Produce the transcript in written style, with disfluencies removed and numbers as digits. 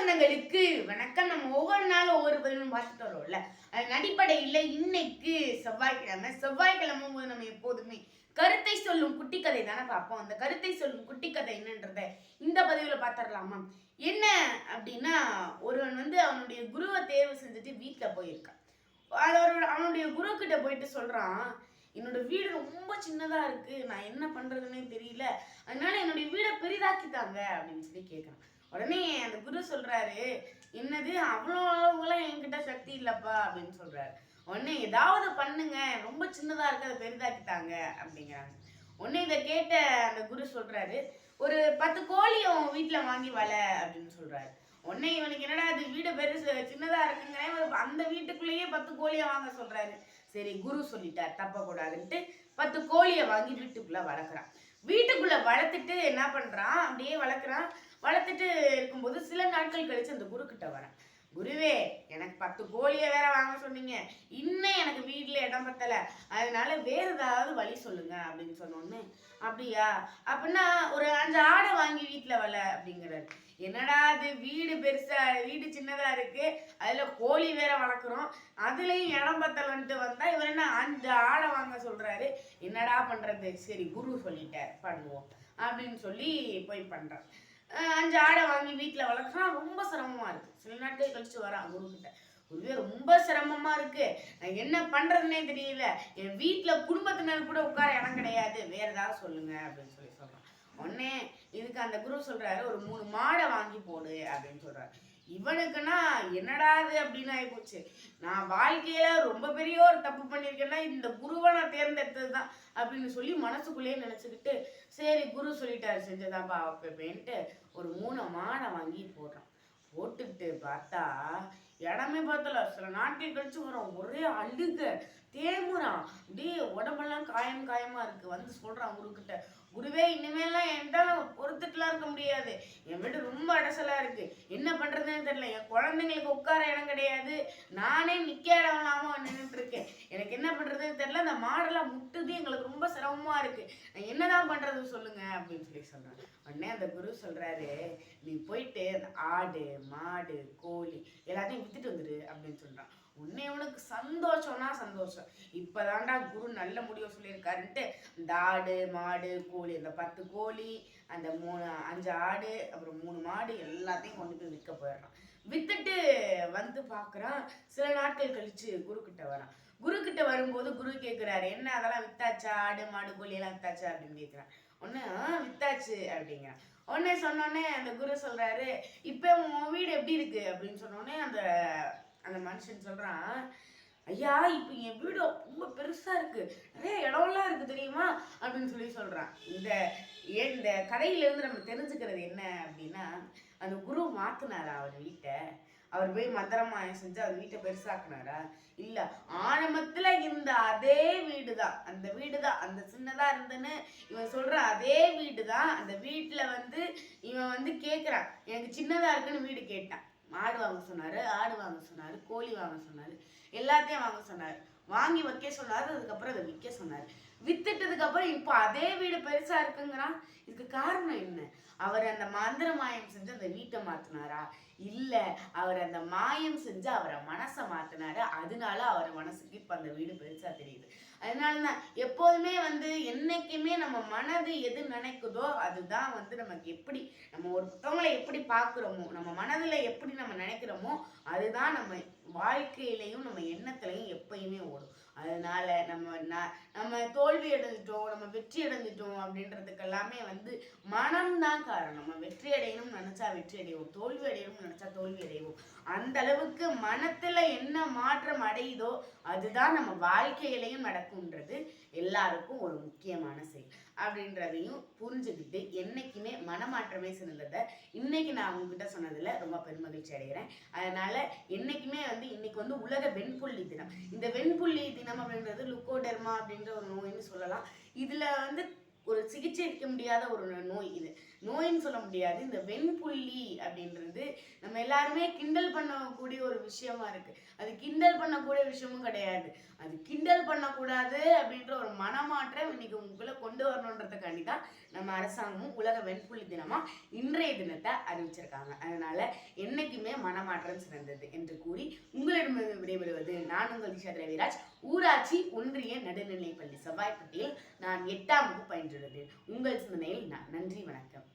சொந்தங்களுக்கு வணக்கம். நம்ம ஒவ்வொரு நாளும் ஒவ்வொரு பதிலும் பார்த்துட்டு வரோம்ல. அதன் அடிப்படையில் இன்னைக்கு செவ்வாய்க்கிழமை போது நம்ம எப்போதுமே கருத்தை சொல்லும் குட்டி கதை தானே பார்ப்போம். அந்த கருத்தை சொல்லும் குட்டி கதை என்னன்றத இந்த பதிவில் பார்த்துடலாமா? என்ன அப்படின்னா, ஒருவன் அவனுடைய குருவை தேர்வு செஞ்சுட்டு வீட்டில் போயிருக்கான். அவனுடைய குரு கிட்ட போயிட்டு சொல்றான், என்னோட வீடு ரொம்ப சின்னதா இருக்கு, நான் என்ன பண்றதுன்னே தெரியல, அதனால என்னுடைய வீடை பெரிதாக்கிட்டாங்க அப்படின்னு சொல்லி கேட்கறான். உடனே அந்த குரு சொல்றாரு, என்னது அவ்வளோ அளவுலாம் என்கிட்ட சக்தி இல்லப்பா அப்படின்னு சொல்றாரு. உடனே ஏதாவது பண்ணுங்க, ரொம்ப சின்னதா இருக்கு, அதை பெரிதாக்கிட்டாங்க அப்படிங்கிறாங்க. உடனே இதை கேட்ட அந்த குரு சொல்றாரு, ஒரு 10 கோழியும் வீட்டுல வாங்கி வள அப்படின்னு சொல்றாரு. உடனே இவனுக்கு என்னடா அது வீடு பெருசு சின்னதா இருக்குங்கிறேன், அந்த வீட்டுக்குள்ளேயே 10 கோழியை வாங்க சொல்றாரு. சரி, குரு சொல்லிட்டார், தப்பக்கூடாதுன்ட்டு 10 கோழியை வாங்கி வீட்டுக்குள்ள வளர்க்குறான். வீட்டுக்குள்ள வளர்த்துட்டு என்ன பண்றான், அப்படியே வளர்த்துட்டு இருக்கும்போது சில நாட்கள் கழிச்சு அந்த குரு கிட்ட வரேன். குருவே, எனக்கு 10 கோழியை வேற வாங்க சொன்னீங்க, இன்னும் எனக்கு வீட்டுல இடம் பத்தல, அதனால வேற ஏதாவது வழி சொல்லுங்க அப்படின்னு சொன்னோன்னு, அப்படியா, அப்படின்னா ஒரு 5 ஆடை வாங்கி வீட்டுல வள அப்படிங்கிறாரு. என்னடா அது, வீடு சின்னதா இருக்கு, அதுல கோழி வேற வளர்க்குறோம், அதுலயும் இடம் பத்தலன்ட்டு வந்தா இவர் என்ன 5 ஆடை வாங்க சொல்றாரு, என்னடா பண்றது, சரி குரு சொல்லிட்டார் பண்ணுவோம் அப்படின்னு சொல்லி போய் பண்றான். 5 ஆடை வாங்கி வீட்டில் வளர்க்குறான். ரொம்ப சிரமமா இருக்கு. சில நாட்கள் கழிச்சு வரான் குரு கிட்ட. குருவே, ரொம்ப சிரமமா இருக்கு, நான் என்ன பண்றதுன்னே தெரியல, என் வீட்டில் குடும்பத்தினர் கூட உட்கார இடம் கிடையாது, வேற ஏதாவது சொல்லுங்க அப்படின்னு சொல்லி சொல்றான். உடனே இதுக்கு அந்த குரு சொல்றாரு, ஒரு 3 மாடை வாங்கி போடு அப்படின்னு சொல்றாரு. இவனுக்குன்னா என்னடாது அப்படின்னு ஆயிப்போச்சு. நான் வாழ்க்கையில ரொம்ப பெரிய ஒரு தப்பு பண்ணியிருக்கேன்னா இந்த குருவை நான் தேர்ந்தெடுத்தது தான் அப்படின்னு சொல்லி மனசுக்குள்ளேயே நினைச்சுக்கிட்டு, சரி குரு சொல்லிட்டாரு செஞ்சதாப்பா அப்பேன்ட்டு ஒரு 3 மாடை வாங்கி போடுறான். போட்டுக்கிட்டு பார்த்தா இடமே பார்த்தல. சில நாட்கள் கழிச்சு வரும், ஒரே அழுக தேமுறான், அப்படியே உடம்பெல்லாம் காயமா இருக்கு. வந்து சொல்றான் குரு கிட்ட, குருவே, இனிமேலாம் என்கிட்ட பொறுத்துட்டுலாம் இருக்க முடியாது, என் வீடு ரொம்ப அடசலா இருக்கு, என்ன பண்றதுன்னு தெரியல, என் குழந்தைங்களுக்கு உட்கார இடம் கிடையாது, நானே நிக்க இடம் இல்லாம நின்றுட்டு இருக்கேன், எனக்கு என்ன பண்றதுன்னு தெரியல, அந்த மாடெல்லாம் முட்டுது, எங்களுக்கு ரொம்ப சிரமமா இருக்கு, நான் என்னதான் பண்றது சொல்லுங்க அப்படின்னு சொல்லி சொல்றாங்க. உடனே அந்த குரு சொல்றாரு, நீ போயிட்டு அந்த ஆடு மாடு கோழி எல்லாத்தையும் வித்துட்டு வந்துரு அப்படின்னு சொல்றான். உடனே உனக்கு சந்தோஷம்னா சந்தோஷம், இப்பதான்டா குரு நல்ல முடிவு சொல்லியிருக்காருன்ட்டு இந்த ஆடு மாடு கோழி, அந்த 10 கோழி, அந்த 5 ஆடு அப்புறம் 3 மாடு எல்லாத்தையும் கொண்டு போய் விற்க போயிடுறான். வித்துட்டு வந்து பாக்குறான். சில நாட்கள் கழிச்சு குரு கிட்ட வரான். குரு கிட்ட வரும்போது குரு கேட்கிறாரு, என்ன அதெல்லாம் வித்தாச்சா, ஆடு மாடு கோழி எல்லாம் வித்தாச்சா அப்படின்னு கேட்கிறான். ஒன்னு வித்தாச்சு அப்படிங்கிறான். உடனே சொன்னோடனே அந்த குரு சொல்றாரு, இப்ப உன் வீடு எப்படி இருக்கு அப்படின்னு சொன்னோடனே அந்த அந்த மனுஷன் சொல்றான், ஐயா, இப்ப என் வீடு ரொம்ப பெருசா இருக்கு, நிறைய இடம்லாம் இருக்கு தெரியுமா அப்படின்னு சொல்லி சொல்றான். இந்த கதையில இருந்து நம்ம தெரிஞ்சுக்கிறது என்ன அப்படின்னா, அந்த குரு மாத்துனாரா அவர் வீட்டை, அவர் போய் மந்திரமாயம் செஞ்சு அவர் வீட்டை பெருசாக்குனாரா? இல்ல, ஆரம்பத்துல இருந்த அதே வீடுதான், அந்த சின்னதா இருந்துன்னு இவன் சொல்ற அதே வீடுதான். அந்த வீட்டுல இவன் கேக்குறான், எனக்கு சின்னதா இருக்குன்னு வீடு கேட்டான். மாடு வாங்க சொன்னாரு, ஆடு வாங்க சொன்னாரு, கோழி வாங்க சொன்னாரு, எல்லாத்தையும் வாங்க சொன்னாரு, வாங்கி வைக்க சொன்னாரு, அதுக்கப்புறம் அதை விற்க சொன்னாரு. வித்துட்டதுக்கு அப்புறம் இப்போ அதே வீடு பெருசா இருக்குங்கிறான். இதுக்கு காரணம் என்ன? அவர் அந்த மந்திர மாயம் செஞ்சு அந்த வீட்டை மாத்தினாரா? இல்ல, அவர் அந்த மாயம் செஞ்சு அவரை மனசை மாத்தினாரு, அதனால அவர் மனசுக்கு இப்ப அந்த வீடு பெருசா தெரியுது. அதனாலதான் எப்போதுமே என்னைக்குமே நம்ம மனது எது நினைக்குதோ அதுதான் நமக்கு எப்படி, நம்ம ஒருத்தவங்களை எப்படி பார்க்குறோமோ, நம்ம மனதுல எப்படி நம்ம நினைக்கிறோமோ அதுதான் நம்ம வாழ்க்கையிலையும் நம்ம எண்ணத்துலையும் எப்பயுமே ஓடும். அதனால நம்ம தோல்வி அடைஞ்சிட்டோம், நம்ம வெற்றி அடைஞ்சிட்டோம் அப்படின்றதுக்கு எல்லாமே மனம்தான் காரணம். நம்ம வெற்றி அடையணும்னு நினைச்சா வெற்றி அடைவோம், தோல்வி அடையணும்னு நினைச்சா தோல்வி அடைவோம். அந்த அளவுக்கு மனத்துல என்ன மாற்றம் அடையுதோ அதுதான் நம்ம வாழ்க்கையிலையும் நடக்கும்ன்றது எல்லாருக்கும் ஒரு முக்கியமான செயல் அப்படின்றதையும் புரிஞ்சுக்கிட்டு என்னைக்குமே மனமாற்றமே சிறந்ததை இன்னைக்கு நான் உங்ககிட்ட சொன்னதுல ரொம்ப பெருமகிழ்ச்சி அடைகிறேன். அதனால என்னைக்குமே இன்னைக்கு உலக வெண்புள்ளி தினம். இந்த வெண்புள்ளி தினம் அப்படின்றது லுக்கோடெர்மா அப்படின்ற ஒரு நோய்னு சொல்லலாம். இதுல ஒரு சிகிச்சை அளிக்க முடியாத ஒரு நோய் இது. நோயின்னு சொல்ல முடியாது, இந்த வெண்புள்ளி அப்படின்றது நம்ம எல்லாருமே கிண்டல் பண்ணக்கூடிய ஒரு விஷயமா இருக்கு. அது கிண்டல் பண்ணக்கூடிய விஷயமும் கிடையாது. அது கிண்டல் பண்ணக்கூடாது அப்படின்ற ஒரு மனமாற்றம் இன்னைக்கு உங்களுக்குள்ள கொண்டு வரணுன்றதுக்காண்டி தான் நம்ம அரசாங்கமும் உலக வெண்புள்ளி தினமா இன்றைய தினத்தை அறிவிச்சிருக்காங்க. அதனால என்னைக்குமே மனமாற்றம் சிறந்தது என்று கூறி உங்களிடம் விடைபெறுவது நான் உங்கள் திஷா ரவிராஜ். ஊராட்சி ஒன்றிய நடுநிலைப்பள்ளி செவ்வாய்ப்பட்டியில் நான் 8ஆம் வகுப்பு பயின்றுள்ளேன். உங்கள் சிந்தனையில் நான். நன்றி, வணக்கம்.